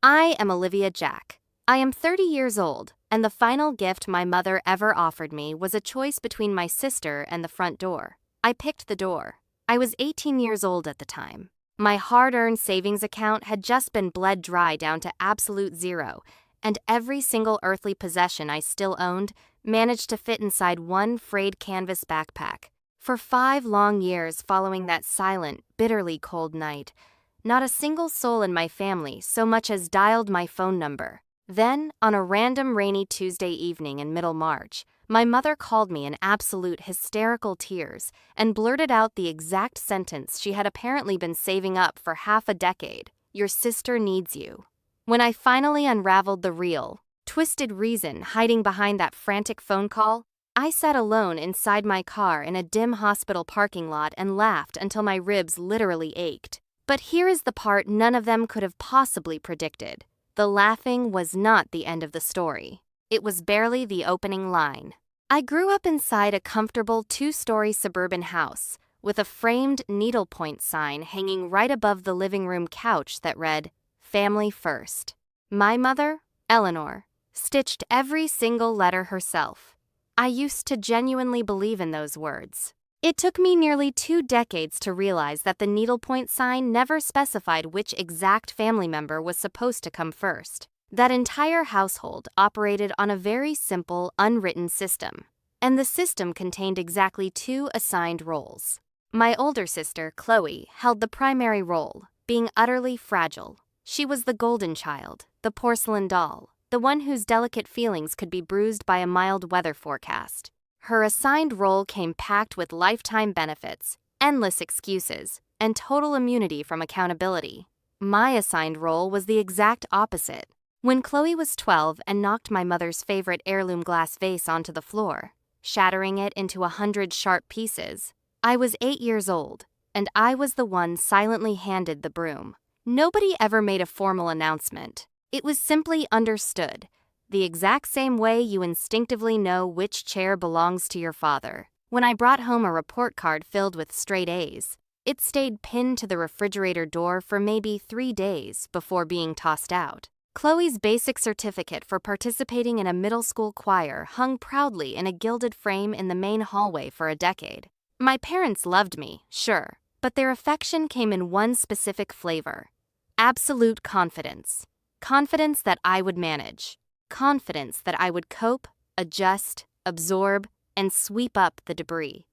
I am Olivia Jack. I am 30 years old, and the final gift my mother ever offered me was a choice between my sister and the front door. I picked the door. I was 18 years old at the time. My hard-earned savings account had just been bled dry down to absolute zero, and every single earthly possession I still owned managed to fit inside one frayed canvas backpack. For 5 long years following that silent, bitterly cold night, not a single soul in my family so much as dialed my phone number. Then, on a random rainy Tuesday evening in middle March, my mother called me in absolute hysterical tears and blurted out the exact sentence she had apparently been saving up for half a decade: "Your sister needs you." When I finally unraveled the real, twisted reason hiding behind that frantic phone call, I sat alone inside my car in a dim hospital parking lot and laughed until my ribs literally ached. But here is the part none of them could have possibly predicted. The laughing was not the end of the story. It was barely the opening line. I grew up inside a comfortable 2-story suburban house with a framed needlepoint sign hanging right above the living room couch that read, "Family First." My mother, Eleanor, stitched every single letter herself. I used to genuinely believe in those words. It took me nearly 2 decades to realize that the needlepoint sign never specified which exact family member was supposed to come first. That entire household operated on a very simple, unwritten system, and the system contained exactly 2 assigned roles. My older sister, Chloe, held the primary role, being utterly fragile. She was the golden child, the porcelain doll, the one whose delicate feelings could be bruised by a mild weather forecast. Her assigned role came packed with lifetime benefits, endless excuses, and total immunity from accountability. My assigned role was the exact opposite. When Chloe was 12 and knocked my mother's favorite heirloom glass vase onto the floor, shattering it into 100 sharp pieces, I was 8 years old, and I was the one silently handed the broom. Nobody ever made a formal announcement. It was simply understood, the exact same way you instinctively know which chair belongs to your father. When I brought home a report card filled with straight A's, it stayed pinned to the refrigerator door for maybe 3 days before being tossed out. Chloe's basic certificate for participating in a middle school choir hung proudly in a gilded frame in the main hallway for a decade. My parents loved me, sure, but their affection came in one specific flavor: absolute confidence. Confidence that I would manage. Confidence that I would cope, adjust, absorb, and sweep up the debris.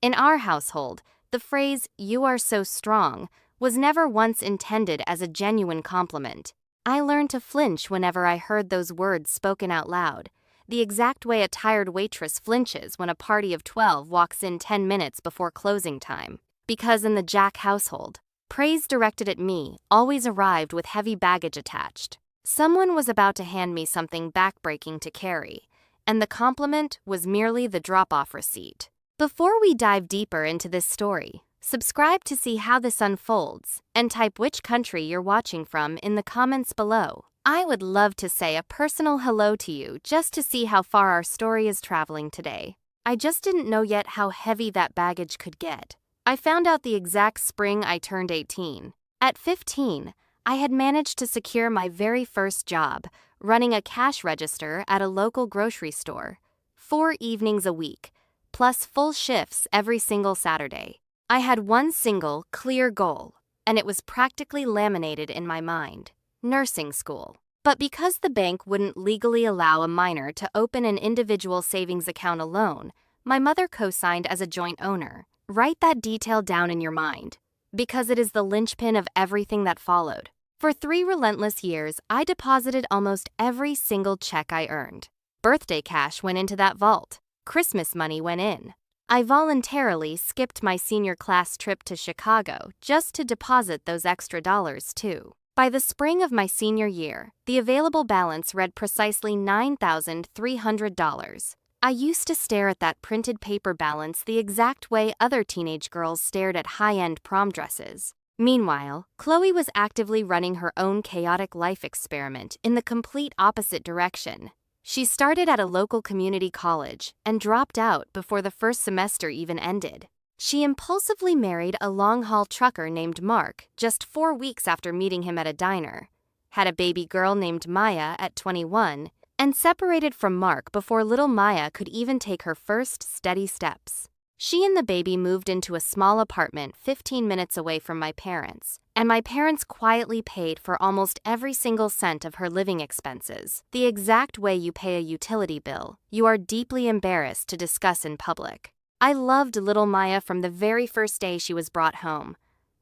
In our household, the phrase, "You are so strong," was never once intended as a genuine compliment. I learned to flinch whenever I heard those words spoken out loud, the exact way a tired waitress flinches when a party of 12 walks in 10 minutes before closing time. Because in the Jack household, praise directed at me always arrived with heavy baggage attached. Someone was about to hand me something backbreaking to carry, and the compliment was merely the drop-off receipt. Before we dive deeper into this story, subscribe to see how this unfolds, and type which country you're watching from in the comments below. I would love to say a personal hello to you just to see how far our story is traveling today. I just didn't know yet how heavy that baggage could get. I found out the exact spring I turned 18. At 15, I had managed to secure my very first job, running a cash register at a local grocery store. 4 evenings a week, plus full shifts every single Saturday. I had one single, clear goal, and it was practically laminated in my mind: nursing school. But because the bank wouldn't legally allow a minor to open an individual savings account alone, my mother co-signed as a joint owner. Write that detail down in your mind, because it is the linchpin of everything that followed. For 3 relentless years, I deposited almost every single check I earned. Birthday cash went into that vault. Christmas money went in. I voluntarily skipped my senior class trip to Chicago just to deposit those extra dollars, too. By the spring of my senior year, the available balance read precisely $9,300. I used to stare at that printed paper balance the exact way other teenage girls stared at high-end prom dresses. Meanwhile, Chloe was actively running her own chaotic life experiment in the complete opposite direction. She started at a local community college and dropped out before the first semester even ended. She impulsively married a long-haul trucker named Mark just 4 weeks after meeting him at a diner. had a baby girl named Maya at 21, and separated from Mark before little Maya could even take her first steady steps. She and the baby moved into a small apartment 15 minutes away from my parents, and my parents quietly paid for almost every single cent of her living expenses, the exact way you pay a utility bill you are deeply embarrassed to discuss in public. I loved little Maya from the very first day she was brought home.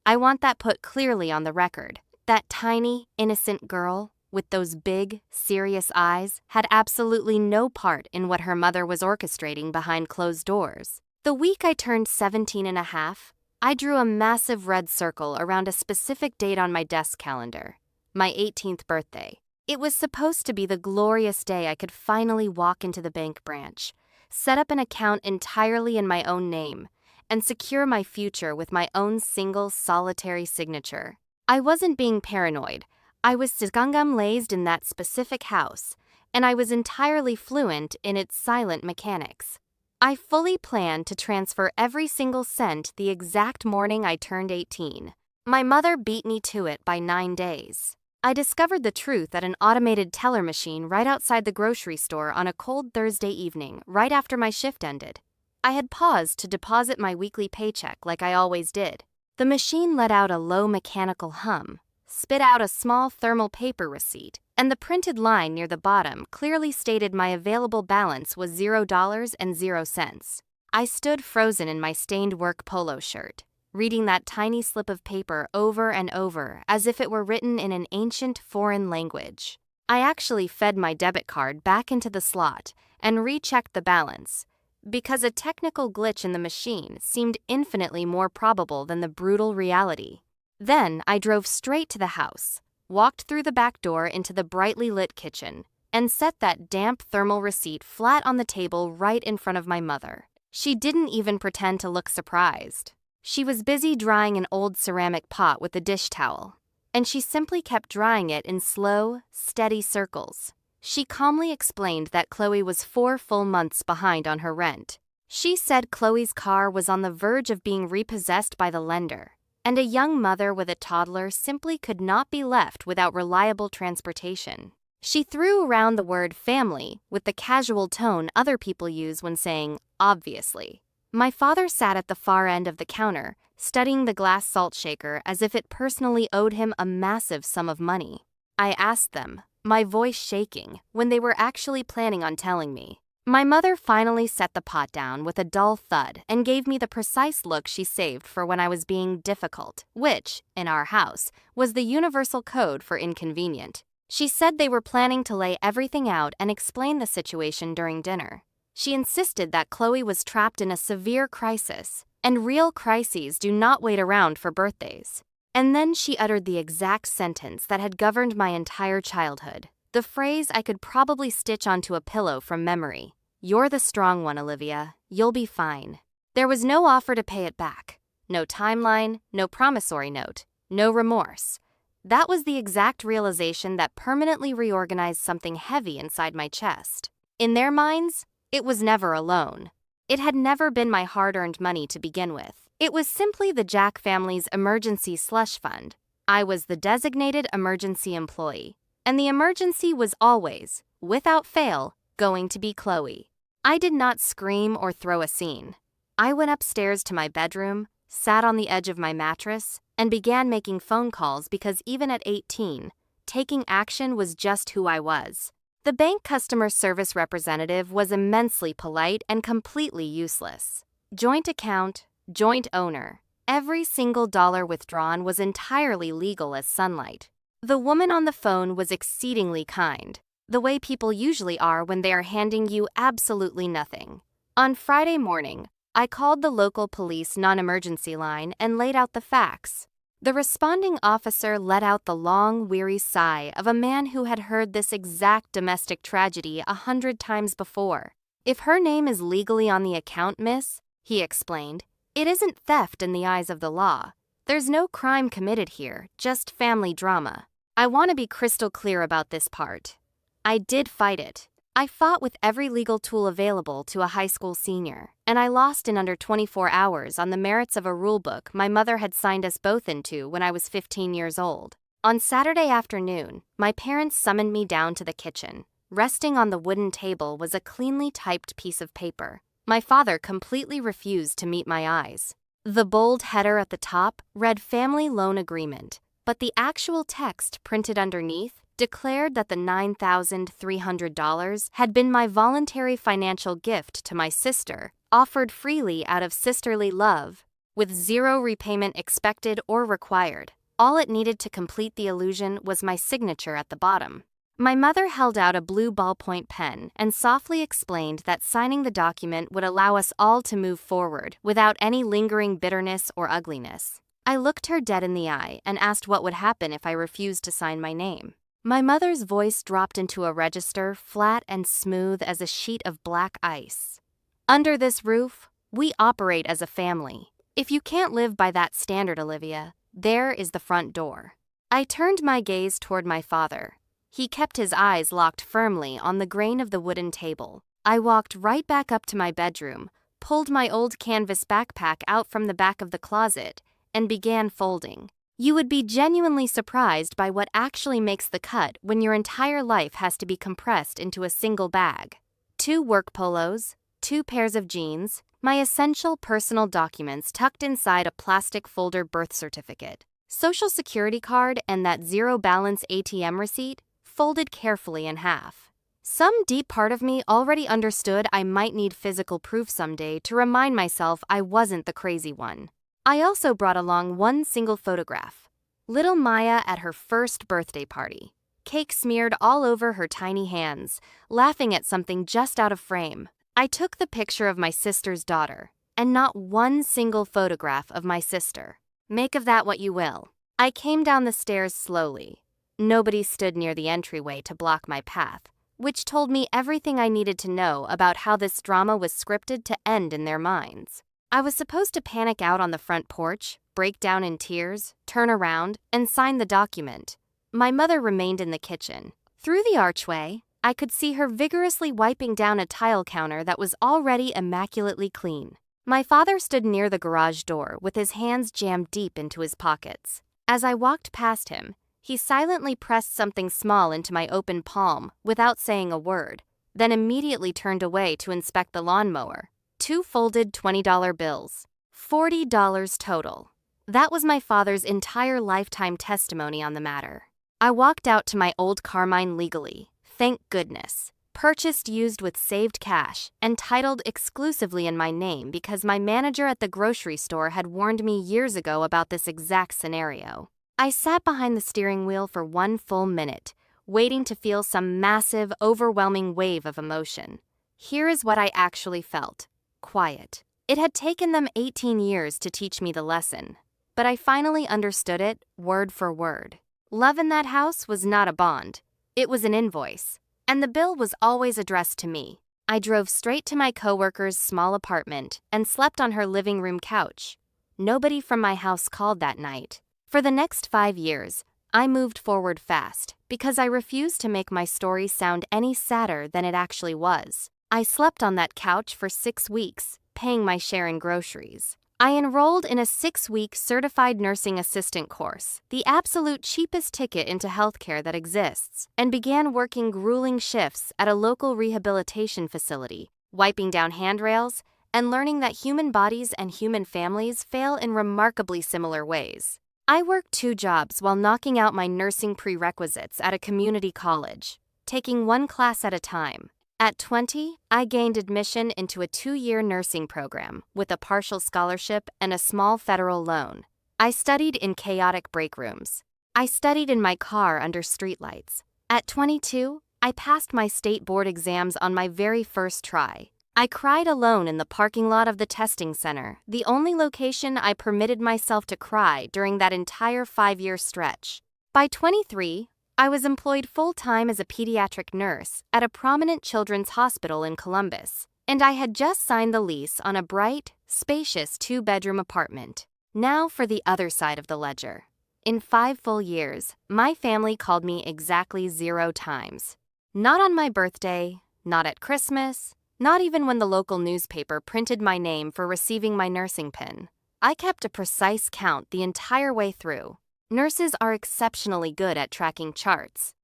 I want that put clearly on the record. That tiny, innocent girl with those big, serious eyes had absolutely no part in what her mother was orchestrating behind closed doors. The week I turned 17 and a half, I drew a massive red circle around a specific date on my desk calendar, my 18th birthday. It was supposed to be the glorious day I could finally walk into the bank branch, set up an account entirely in my own name, and secure my future with my own single solitary signature. I wasn't being paranoid. I was lazed in that specific house, and I was entirely fluent in its silent mechanics. I fully planned to transfer every single cent the exact morning I turned 18. My mother beat me to it by 9 days. I discovered the truth at an automated teller machine right outside the grocery store on a cold Thursday evening, right after my shift ended. I had paused to deposit my weekly paycheck like I always did. The machine let out a low mechanical hum, spit out a small thermal paper receipt, and the printed line near the bottom clearly stated my available balance was $0.00. I stood frozen in my stained work polo shirt, reading that tiny slip of paper over and over as if it were written in an ancient foreign language. I actually fed my debit card back into the slot and rechecked the balance, because a technical glitch in the machine seemed infinitely more probable than the brutal reality. Then I drove straight to the house, walked through the back door into the brightly lit kitchen, and set that damp thermal receipt flat on the table right in front of my mother. She didn't even pretend to look surprised. She was busy drying an old ceramic pot with a dish towel, and she simply kept drying it in slow, steady circles. She calmly explained that Chloe was 4 full months behind on her rent. She said Chloe's car was on the verge of being repossessed by the lender, and a young mother with a toddler simply could not be left without reliable transportation. She threw around the word family with the casual tone other people use when saying, obviously. My father sat at the far end of the counter, studying the glass salt shaker as if it personally owed him a massive sum of money. I asked them, my voice shaking, when they were actually planning on telling me. My mother finally set the pot down with a dull thud and gave me the precise look she saved for when I was being difficult, which, in our house, was the universal code for inconvenient. She said they were planning to lay everything out and explain the situation during dinner. She insisted that Chloe was trapped in a severe crisis, and real crises do not wait around for birthdays. And then she uttered the exact sentence that had governed my entire childhood, the phrase I could probably stitch onto a pillow from memory. You're the strong one, Olivia. You'll be fine. There was no offer to pay it back. No timeline, no promissory note, no remorse. That was the exact realization that permanently reorganized something heavy inside my chest. In their minds, it was never a loan. It had never been my hard-earned money to begin with. It was simply the Jack family's emergency slush fund. I was the designated emergency employee, and the emergency was always, without fail, going to be Chloe. I did not scream or throw a scene. I went upstairs to my bedroom, sat on the edge of my mattress, and began making phone calls because even at 18, taking action was just who I was. The bank customer service representative was immensely polite and completely useless. Joint account, joint owner. Every single dollar withdrawn was entirely legal as sunlight. The woman on the phone was exceedingly kind, the way people usually are when they are handing you absolutely nothing. On Friday morning, I called the local police non-emergency line and laid out the facts. The responding officer let out the long, weary sigh of a man who had heard this exact domestic tragedy 100 times before. If her name is legally on the account, miss, he explained, it isn't theft in the eyes of the law. There's no crime committed here, just family drama. I want to be crystal clear about this part. I did fight it. I fought with every legal tool available to a high school senior, and I lost in under 24 hours on the merits of a rulebook my mother had signed us both into when I was 15 years old. On Saturday afternoon, my parents summoned me down to the kitchen. Resting on the wooden table was a cleanly typed piece of paper. My father completely refused to meet my eyes. The bold header at the top read Family Loan Agreement, but the actual text printed underneath declared that the $9,300 had been my voluntary financial gift to my sister, offered freely out of sisterly love, with zero repayment expected or required. All it needed to complete the illusion was my signature at the bottom. My mother held out a blue ballpoint pen and softly explained that signing the document would allow us all to move forward without any lingering bitterness or ugliness. I looked her dead in the eye and asked what would happen if I refused to sign my name. My mother's voice dropped into a register flat and smooth as a sheet of black ice. Under this roof, we operate as a family. If you can't live by that standard, Olivia, there is the front door. I turned my gaze toward my father. He kept his eyes locked firmly on the grain of the wooden table. I walked right back up to my bedroom, pulled my old canvas backpack out from the back of the closet, and began folding. You would be genuinely surprised by what actually makes the cut when your entire life has to be compressed into a single bag. 2 work polos, 2 pairs of jeans, my essential personal documents tucked inside a plastic folder birth certificate, Social Security card, and that zero-balance ATM receipt folded carefully in half. Some deep part of me already understood I might need physical proof someday to remind myself I wasn't the crazy one. I also brought along one single photograph. Little Maya at her first birthday party. Cake smeared all over her tiny hands, laughing at something just out of frame. I took the picture of my sister's daughter, and not one single photograph of my sister. Make of that what you will. I came down the stairs slowly. Nobody stood near the entryway to block my path, which told me everything I needed to know about how this drama was scripted to end in their minds. I was supposed to panic out on the front porch, break down in tears, turn around, and sign the document. My mother remained in the kitchen. Through the archway, I could see her vigorously wiping down a tile counter that was already immaculately clean. My father stood near the garage door with his hands jammed deep into his pockets. As I walked past him, he silently pressed something small into my open palm without saying a word, then immediately turned away to inspect the lawnmower. 2 folded $20 bills. $40 total. That was my father's entire lifetime testimony on the matter. I walked out to my old Carmine legally, thank goodness. Purchased used with saved cash and titled exclusively in my name because my manager at the grocery store had warned me years ago about this exact scenario. I sat behind the steering wheel for 1 full minute, waiting to feel some massive, overwhelming wave of emotion. Here is what I actually felt. Quiet. It had taken them 18 years to teach me the lesson, but I finally understood it word for word. Love in that house was not a bond. It was an invoice, and the bill was always addressed to me. I drove straight to my coworker's small apartment and slept on her living room couch. Nobody from my house called that night. For the next 5 years, I moved forward fast because I refused to make my story sound any sadder than it actually was. I slept on that couch for 6 weeks, paying my share in groceries. I enrolled in a 6-week certified nursing assistant course, the absolute cheapest ticket into healthcare that exists, and began working grueling shifts at a local rehabilitation facility, wiping down handrails, and learning that human bodies and human families fail in remarkably similar ways. I worked 2 jobs while knocking out my nursing prerequisites at a community college, taking 1 class at a time. At 20, I gained admission into a 2-year nursing program with a partial scholarship and a small federal loan. I studied in chaotic break rooms. I studied in my car under streetlights. At 22, I passed my state board exams on my very first try. I cried alone in the parking lot of the testing center, the only location I permitted myself to cry during that entire 5-year stretch. By 23, I was employed full-time as a pediatric nurse at a prominent children's hospital in Columbus, and I had just signed the lease on a bright, spacious 2-bedroom apartment. Now for the other side of the ledger. In 5 full years, my family called me exactly 0 times. Not on my birthday, not at Christmas, not even when the local newspaper printed my name for receiving my nursing pin. I kept a precise count the entire way through. Nurses are exceptionally good at tracking charts.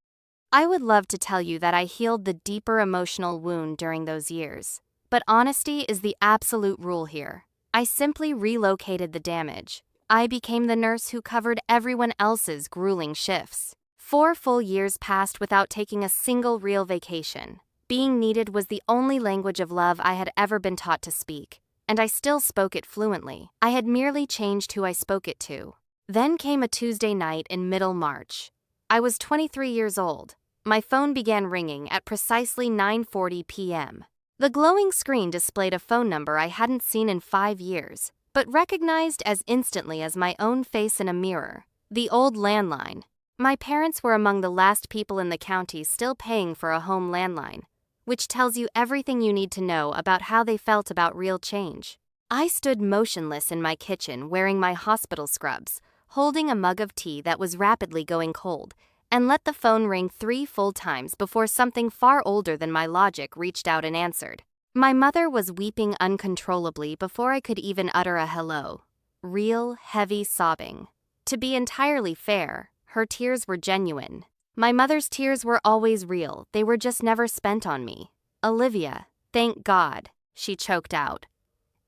I would love to tell you that I healed the deeper emotional wound during those years. But honesty is the absolute rule here. I simply relocated the damage. I became the nurse who covered everyone else's grueling shifts. 4 full years passed without taking a single real vacation. Being needed was the only language of love I had ever been taught to speak, and I still spoke it fluently. I had merely changed who I spoke it to. Then came a Tuesday night in middle March. I was 23 years old. My phone began ringing at precisely 9:40 p.m. The glowing screen displayed a phone number I hadn't seen in 5 years, but recognized as instantly as my own face in a mirror. The old landline. My parents were among the last people in the county still paying for a home landline, which tells you everything you need to know about how they felt about real change. I stood motionless in my kitchen wearing my hospital scrubs, holding a mug of tea that was rapidly going cold, and let the phone ring 3 full times before something far older than my logic reached out and answered. My mother was weeping uncontrollably before I could even utter a hello. Real, heavy sobbing. To be entirely fair, her tears were genuine. My mother's tears were always real, they were just never spent on me. "Olivia, thank God," she choked out.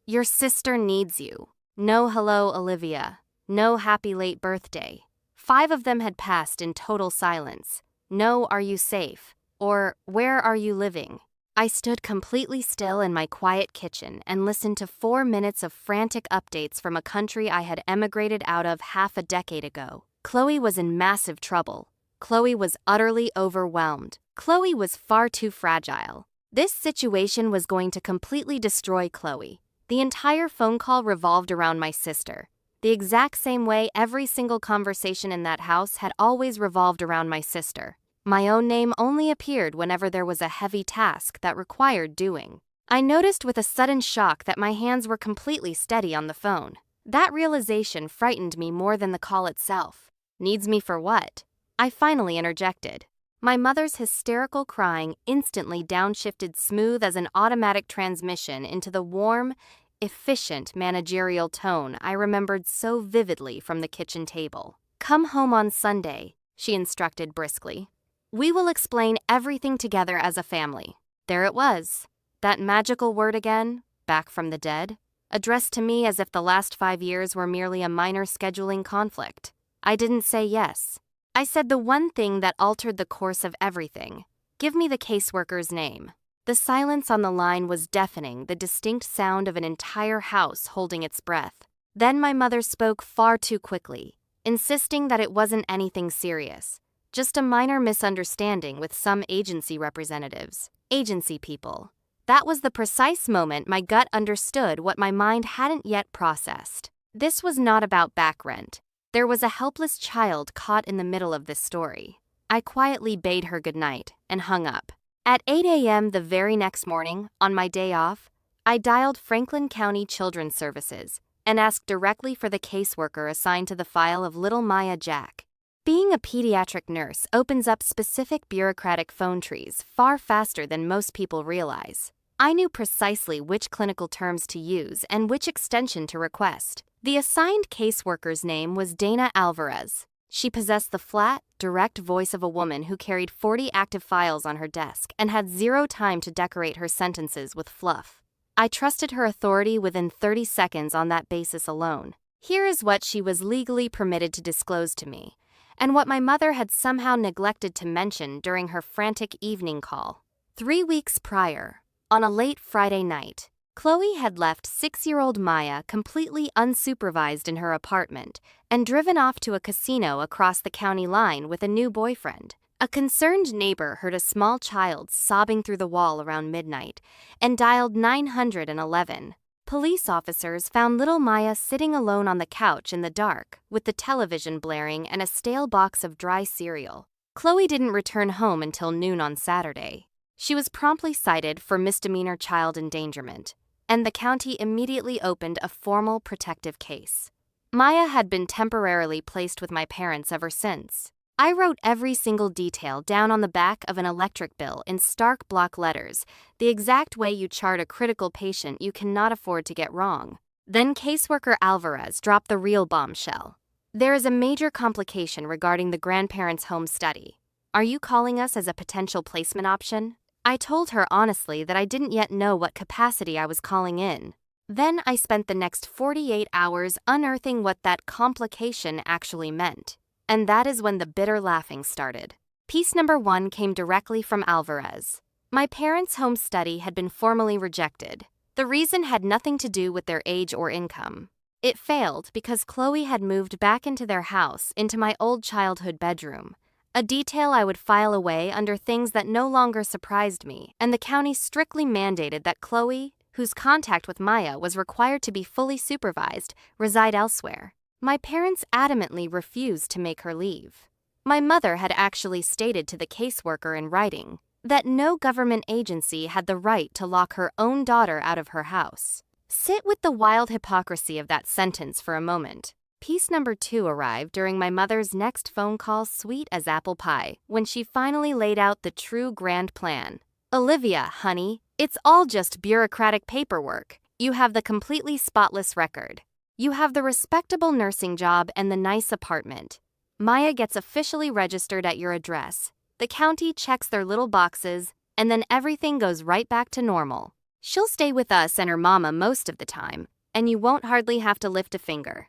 "Your sister needs you." No hello, Olivia. No happy late birthday. 5 of them had passed in total silence. No "are you safe?" or "where are you living?" I stood completely still in my quiet kitchen and listened to 4 minutes of frantic updates from a country I had emigrated out of half a decade ago. Chloe was in massive trouble. Chloe was utterly overwhelmed. Chloe was far too fragile. This situation was going to completely destroy Chloe. The entire phone call revolved around my sister. The exact same way every single conversation in that house had always revolved around my sister. My own name only appeared whenever there was a heavy task that required doing. I noticed with a sudden shock that my hands were completely steady on the phone. That realization frightened me more than the call itself. Needs me for what? I finally interjected. My mother's hysterical crying instantly downshifted smooth as an automatic transmission into the warm, efficient managerial tone I remembered so vividly from the kitchen table. "Come home on Sunday," she instructed briskly. "We will explain everything together as a family." There it was. That magical word again, back from the dead, addressed to me as if the last 5 years were merely a minor scheduling conflict. I didn't say yes. I said the one thing that altered the course of everything. "Give me the caseworker's name." The silence on the line was deafening, the distinct sound of an entire house holding its breath. Then my mother spoke far too quickly, insisting that it wasn't anything serious, just a minor misunderstanding with some agency representatives. Agency people. That was the precise moment my gut understood what my mind hadn't yet processed. This was not about back rent. There was a helpless child caught in the middle of this story. I quietly bade her goodnight and hung up. At 8 a.m. the very next morning, on my day off, I dialed Franklin County Children's Services and asked directly for the caseworker assigned to the file of little Maya Jack. Being a pediatric nurse opens up specific bureaucratic phone trees far faster than most people realize. I knew precisely which clinical terms to use and which extension to request. The assigned caseworker's name was Dana Alvarez. She possessed the flat, direct voice of a woman who carried 40 active files on her desk and had 0 time to decorate her sentences with fluff. I trusted her authority within 30 seconds on that basis alone. Here is what she was legally permitted to disclose to me, and what my mother had somehow neglected to mention during her frantic evening call. 3 weeks prior, on a late Friday night, Chloe had left 6-year-old Maya completely unsupervised in her apartment and driven off to a casino across the county line with a new boyfriend. A concerned neighbor heard a small child sobbing through the wall around midnight and dialed 911. Police officers found little Maya sitting alone on the couch in the dark with the television blaring and a stale box of dry cereal. Chloe didn't return home until noon on Saturday. She was promptly cited for misdemeanor child endangerment, and the county immediately opened a formal protective case. Maya had been temporarily placed with my parents ever since. I wrote every single detail down on the back of an electric bill in stark block letters, the exact way you chart a critical patient you cannot afford to get wrong. Then caseworker Alvarez dropped the real bombshell. There is a major complication regarding the grandparents' home study. Are you calling us as a potential placement option? I told her honestly that I didn't yet know what capacity I was calling in. Then I spent the next 48 hours unearthing what that complication actually meant. And that is when the bitter laughing started. Piece number 1 came directly from Alvarez. My parents' home study had been formally rejected. The reason had nothing to do with their age or income. It failed because Chloe had moved back into their house, into my old childhood bedroom. A detail I would file away under things that no longer surprised me, and the county strictly mandated that Chloe, whose contact with Maya was required to be fully supervised, reside elsewhere. My parents adamantly refused to make her leave. My mother had actually stated to the caseworker in writing that no government agency had the right to lock her own daughter out of her house. Sit with the wild hypocrisy of that sentence for a moment. Piece number 2 arrived during my mother's next phone call, sweet as apple pie, when she finally laid out the true grand plan. Olivia, honey, it's all just bureaucratic paperwork. You have the completely spotless record. You have the respectable nursing job and the nice apartment. Maya gets officially registered at your address. The county checks their little boxes, and then everything goes right back to normal. She'll stay with us and her mama most of the time, and you won't hardly have to lift a finger.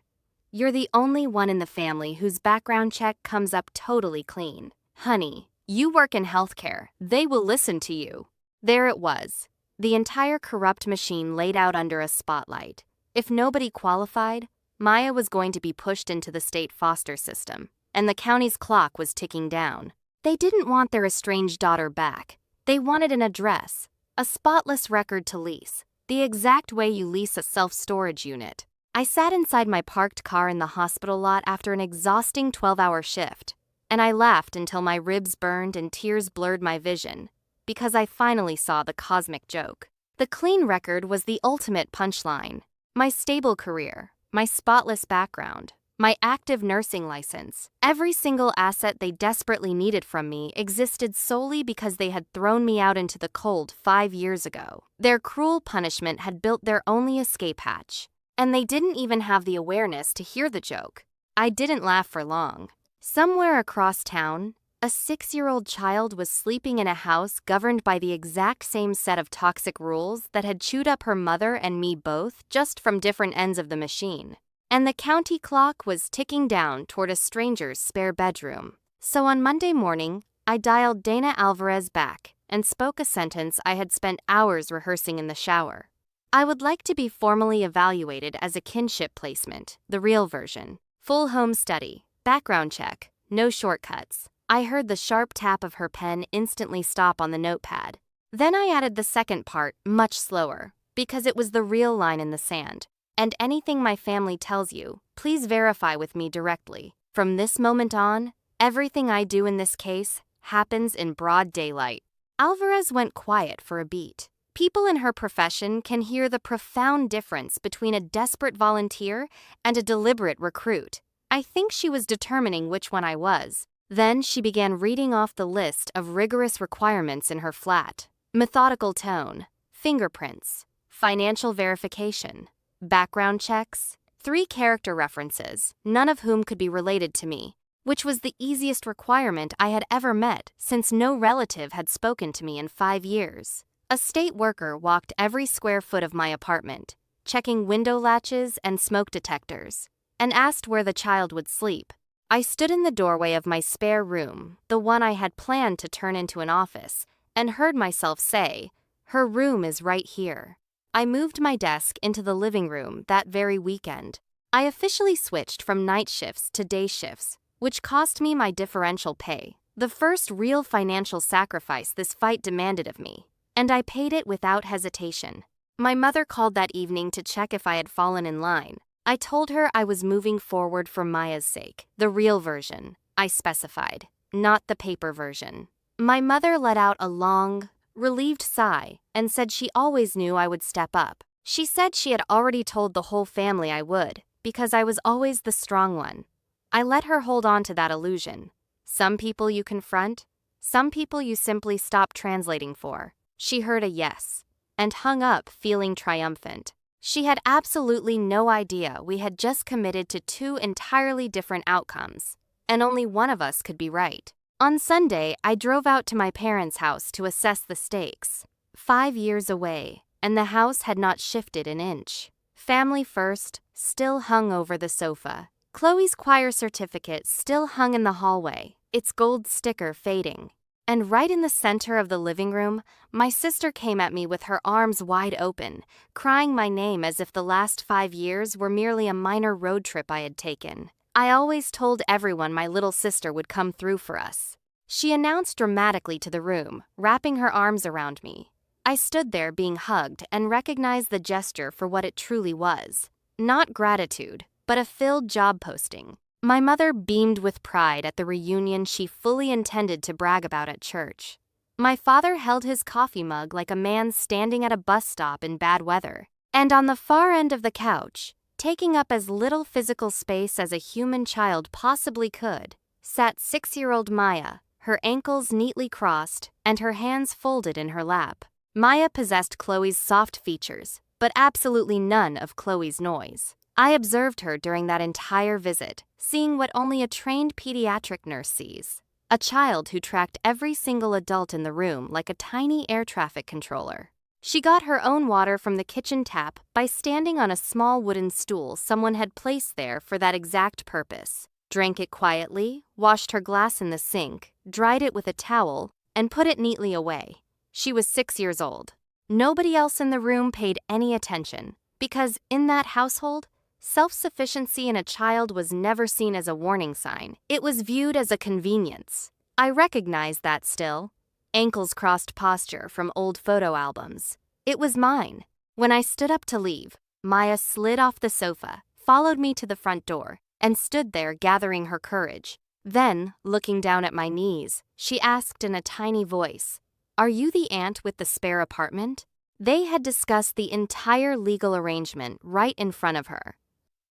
You're the only one in the family whose background check comes up totally clean. Honey, you work in healthcare. They will listen to you. There it was. The entire corrupt machine laid out under a spotlight. If nobody qualified, Maya was going to be pushed into the state foster system, and the county's clock was ticking down. They didn't want their estranged daughter back. They wanted an address, a spotless record to lease, the exact way you lease a self-storage unit. I sat inside my parked car in the hospital lot after an exhausting 12-hour shift, and I laughed until my ribs burned and tears blurred my vision, because I finally saw the cosmic joke. The clean record was the ultimate punchline. My stable career, my spotless background, my active nursing license, every single asset they desperately needed from me existed solely because they had thrown me out into the cold 5 years ago. Their cruel punishment had built their only escape hatch, and they didn't even have the awareness to hear the joke. I didn't laugh for long. Somewhere across town, a 6-year-old child was sleeping in a house governed by the exact same set of toxic rules that had chewed up her mother and me both, just from different ends of the machine. And the county clock was ticking down toward a stranger's spare bedroom. So on Monday morning, I dialed Dana Alvarez back and spoke a sentence I had spent hours rehearsing in the shower. I would like to be formally evaluated as a kinship placement, the real version. Full home study, background check, no shortcuts. I heard the sharp tap of her pen instantly stop on the notepad. Then I added the second part, much slower, because it was the real line in the sand. And anything my family tells you, please verify with me directly. From this moment on, everything I do in this case happens in broad daylight. Alvarez went quiet for a beat. People in her profession can hear the profound difference between a desperate volunteer and a deliberate recruit. I think she was determining which one I was. Then she began reading off the list of rigorous requirements in her flat. Methodical tone, fingerprints, financial verification, background checks, 3 character references, none of whom could be related to me, which was the easiest requirement I had ever met since no relative had spoken to me in 5 years. A state worker walked every square foot of my apartment, checking window latches and smoke detectors, and asked where the child would sleep. I stood in the doorway of my spare room, the one I had planned to turn into an office, and heard myself say, "Her room is right here." I moved my desk into the living room that very weekend. I officially switched from night shifts to day shifts, which cost me my differential pay, the first real financial sacrifice this fight demanded of me, and I paid it without hesitation. My mother called that evening to check if I had fallen in line. I told her I was moving forward for Maya's sake, the real version, I specified, not the paper version. My mother let out a long, relieved sigh and said she always knew I would step up. She said she had already told the whole family I would, because I was always the strong one. I let her hold on to that illusion. Some people you confront, some people you simply stop translating for. She heard a yes, and hung up feeling triumphant. She had absolutely no idea we had just committed to two entirely different outcomes, and only one of us could be right. On Sunday, I drove out to my parents' house to assess the stakes. 5 years away, and the house had not shifted an inch. Family First still hung over the sofa. Chloe's choir certificate still hung in the hallway, its gold sticker fading. And right in the center of the living room, my sister came at me with her arms wide open, crying my name as if the last 5 years were merely a minor road trip I had taken. I always told everyone my little sister would come through for us. She announced dramatically to the room, wrapping her arms around me. I stood there being hugged and recognized the gesture for what it truly was. Not gratitude, but a filled job posting. My mother beamed with pride at the reunion she fully intended to brag about at church. My father held his coffee mug like a man standing at a bus stop in bad weather. And on the far end of the couch, taking up as little physical space as a human child possibly could, sat 6-year-old Maya, her ankles neatly crossed and her hands folded in her lap. Maya possessed Chloe's soft features, but absolutely none of Chloe's noise. I observed her during that entire visit, seeing what only a trained pediatric nurse sees. A child who tracked every single adult in the room like a tiny air traffic controller. She got her own water from the kitchen tap by standing on a small wooden stool someone had placed there for that exact purpose. Drank it quietly, washed her glass in the sink, dried it with a towel, and put it neatly away. She was 6 years old. Nobody else in the room paid any attention, because in that household, self-sufficiency in a child was never seen as a warning sign. It was viewed as a convenience. I recognized that still. Ankles crossed posture from old photo albums. It was mine. When I stood up to leave, Maya slid off the sofa, followed me to the front door, and stood there gathering her courage. Then, looking down at my knees, she asked in a tiny voice, "Are you the aunt with the spare apartment?" They had discussed the entire legal arrangement right in front of her.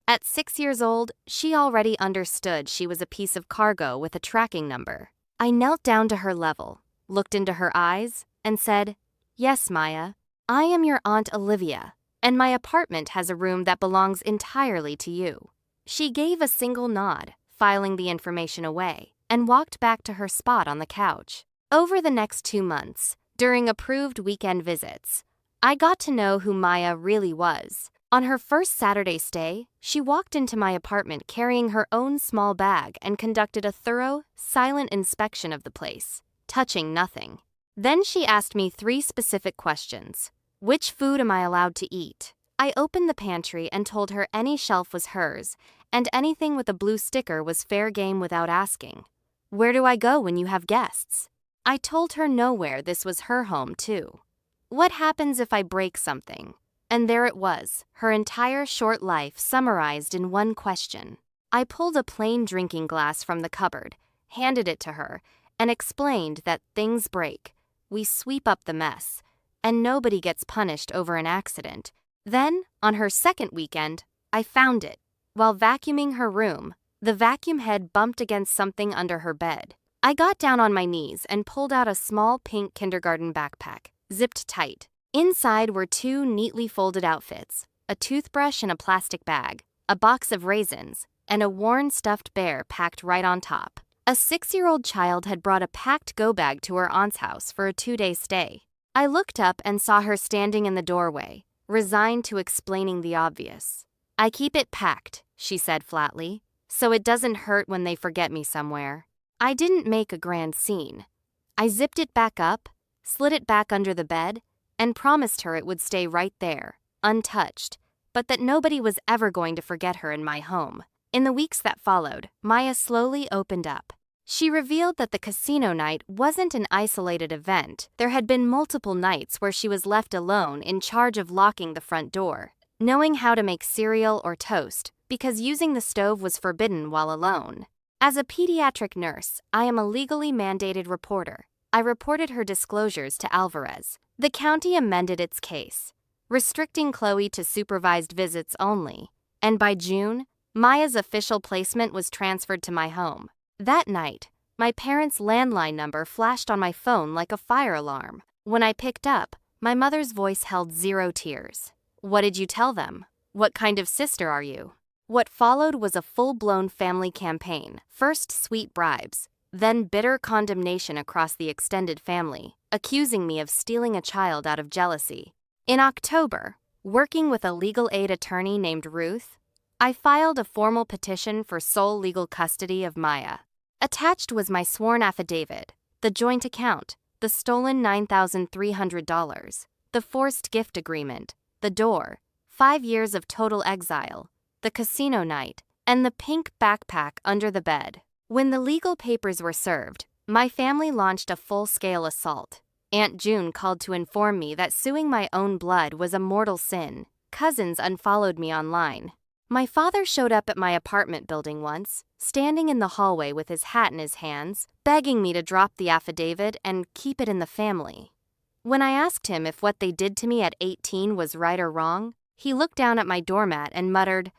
At 6 years old, she already understood she was a piece of cargo with a tracking number. I knelt down to her level, looked into her eyes, and said, "Yes, Maya, I am your Aunt Olivia, and my apartment has a room that belongs entirely to you." She gave a single nod, filing the information away, and walked back to her spot on the couch. Over the next 2 months, during approved weekend visits, I got to know who Maya really was. On her first Saturday stay, she walked into my apartment carrying her own small bag and conducted a thorough, silent inspection of the place, touching nothing. Then she asked me 3 specific questions. Which food am I allowed to eat? I opened the pantry and told her any shelf was hers, and anything with a blue sticker was fair game without asking. Where do I go when you have guests? I told her nowhere, this was her home too. What happens if I break something? And there it was, her entire short life summarized in one question. I pulled a plain drinking glass from the cupboard, handed it to her, and explained that things break. We sweep up the mess, and nobody gets punished over an accident. Then, on her second weekend, I found it. While vacuuming her room, the vacuum head bumped against something under her bed. I got down on my knees and pulled out a small pink kindergarten backpack, zipped tight. Inside were 2 neatly folded outfits, a toothbrush in a plastic bag, a box of raisins, and a worn stuffed bear packed right on top. A 6-year-old child had brought a packed go bag to her aunt's house for a 2-day stay. I looked up and saw her standing in the doorway, resigned to explaining the obvious. "I keep it packed," she said flatly, "so it doesn't hurt when they forget me somewhere." I didn't make a grand scene. I zipped it back up, slid it back under the bed, and promised her it would stay right there, untouched, but that nobody was ever going to forget her in my home. In the weeks that followed, Maya slowly opened up. She revealed that the casino night wasn't an isolated event. There had been multiple nights where she was left alone in charge of locking the front door, knowing how to make cereal or toast, because using the stove was forbidden while alone. As a pediatric nurse, I am a legally mandated reporter. I reported her disclosures to Alvarez. The county amended its case, restricting Chloe to supervised visits only, and by June, Maya's official placement was transferred to my home. That night, my parents' landline number flashed on my phone like a fire alarm. When I picked up, my mother's voice held 0 tears. What did you tell them? What kind of sister are you? What followed was a full-blown family campaign. First sweet bribes, then bitter condemnation across the extended family, accusing me of stealing a child out of jealousy. In October, working with a legal aid attorney named Ruth, I filed a formal petition for sole legal custody of Maya. Attached was my sworn affidavit, the joint account, the stolen $9,300, the forced gift agreement, the door, 5 years of total exile, the casino night, and the pink backpack under the bed. When the legal papers were served, my family launched a full-scale assault. Aunt June called to inform me that suing my own blood was a mortal sin. Cousins unfollowed me online. My father showed up at my apartment building once, standing in the hallway with his hat in his hands, begging me to drop the affidavit and keep it in the family. When I asked him if what they did to me at 18 was right or wrong, he looked down at my doormat and muttered,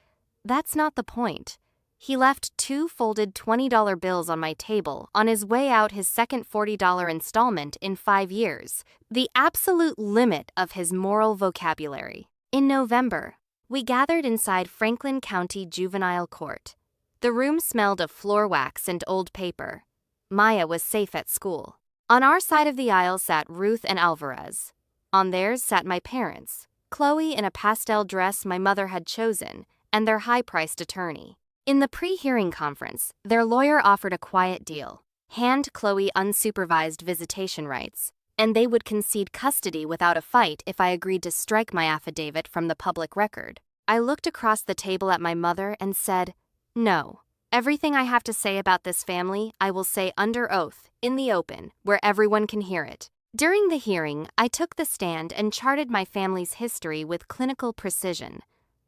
"That's not the point." He left 2 folded $20 bills on my table on his way out his second $40 installment in 5 years, the absolute limit of his moral vocabulary. In November, we gathered inside Franklin County Juvenile Court. The room smelled of floor wax and old paper. Maya was safe at school. On our side of the aisle sat Ruth and Alvarez. On theirs sat my parents, Chloe in a pastel dress my mother had chosen, and their high-priced attorney. In the pre-hearing conference, their lawyer offered a quiet deal. Hand Chloe unsupervised visitation rights, and they would concede custody without a fight if I agreed to strike my affidavit from the public record. I looked across the table at my mother and said, "No. Everything I have to say about this family, I will say under oath, in the open, where everyone can hear it." During the hearing, I took the stand and charted my family's history with clinical precision.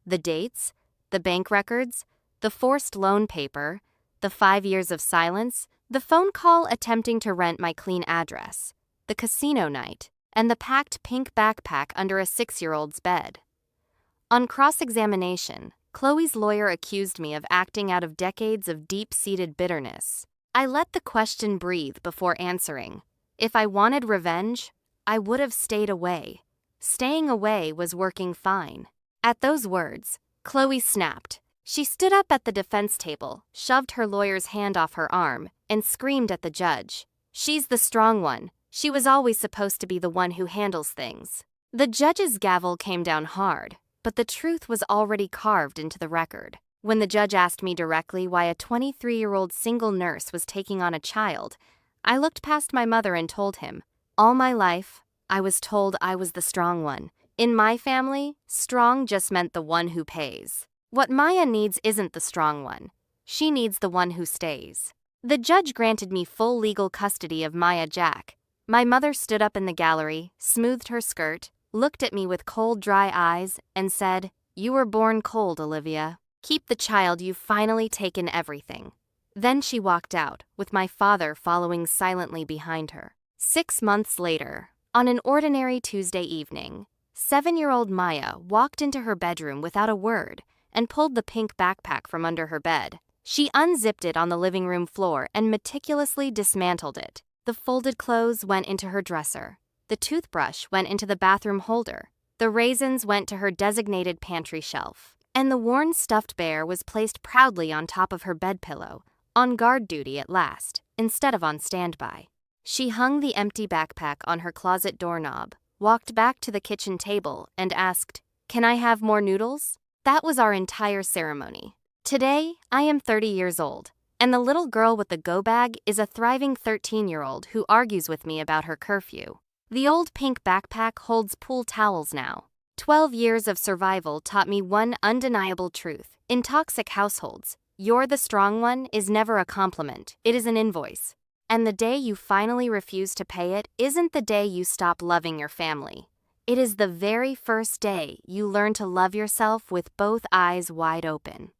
The dates, the bank records, the forced loan paper, the 5 years of silence, the phone call attempting to rent my clean address, the casino night, and the packed pink backpack under a 6-year-old's bed. On cross-examination, Chloe's lawyer accused me of acting out of decades of deep-seated bitterness. I let the question breathe before answering. If I wanted revenge, I would have stayed away. Staying away was working fine. At those words, Chloe snapped. She stood up at the defense table, shoved her lawyer's hand off her arm, and screamed at the judge. "She's the strong one. She was always supposed to be the one who handles things." The judge's gavel came down hard, but the truth was already carved into the record. When the judge asked me directly why a 23-year-old single nurse was taking on a child, I looked past my mother and told him, "All my life, I was told I was the strong one. In my family, strong just meant the one who pays. What Maya needs isn't the strong one. She needs the one who stays." The judge granted me full legal custody of Maya Jack. My mother stood up in the gallery, smoothed her skirt, looked at me with cold, dry eyes, and said, "You were born cold, Olivia. Keep the child, you've finally taken everything." Then she walked out, with my father following silently behind her. 6 months later, on an ordinary Tuesday evening, 7-year-old Maya walked into her bedroom without a word and pulled the pink backpack from under her bed. She unzipped it on the living room floor and meticulously dismantled it. The folded clothes went into her dresser. The toothbrush went into the bathroom holder. The raisins went to her designated pantry shelf. And the worn stuffed bear was placed proudly on top of her bed pillow, on guard duty at last, instead of on standby. She hung the empty backpack on her closet doorknob, walked back to the kitchen table, and asked, "Can I have more noodles?" That was our entire ceremony. Today, I am 30 years old, and the little girl with the go bag is a thriving 13-year-old who argues with me about her curfew. The old pink backpack holds pool towels now. 12 years of survival taught me one undeniable truth. In toxic households, "You're the strong one" is never a compliment, it is an invoice. And the day you finally refuse to pay it isn't the day you stop loving your family. It is the very first day you learn to love yourself with both eyes wide open.